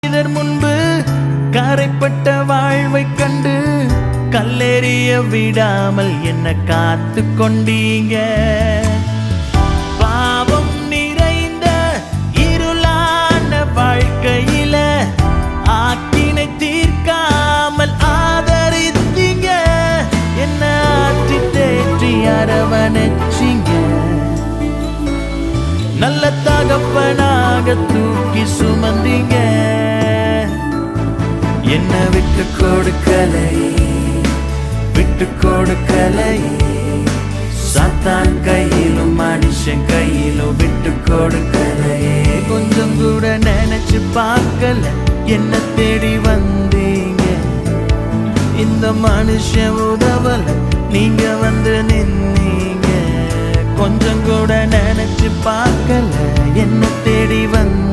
இதர் முன்பு கரைப்பட்ட வாழ்வை கண்டு கல்லெறிய விடாமல் என்ன காத்து கொண்டீங்க. பாவம் நிறைந்த இருளான வாழ்க்கையில ஆக்கினை தீர்க்காமல் ஆதரித்தீங்க. என்ன ஆற்றி தேற்றி அரவணைச்சிங்க. நல்ல தகப்பனாக தூக்கி சுமந்தீங்க. என்ன விட்டு கொடுக்கலை, விட்டு கொடுக்கலை. சாத்தான் கையிலும் மனுஷன் கையிலும் விட்டு கொடுக்கலையே. கொஞ்சம் கூட நினைச்சு பார்க்கல என்ன தேடி வந்தீங்க. இந்த மனுஷன் உதவல நீங்க வந்து நின்னீங்க. கொஞ்சம் கூட நினைச்சு பார்க்கல என்ன தேடி வந்தீங்க.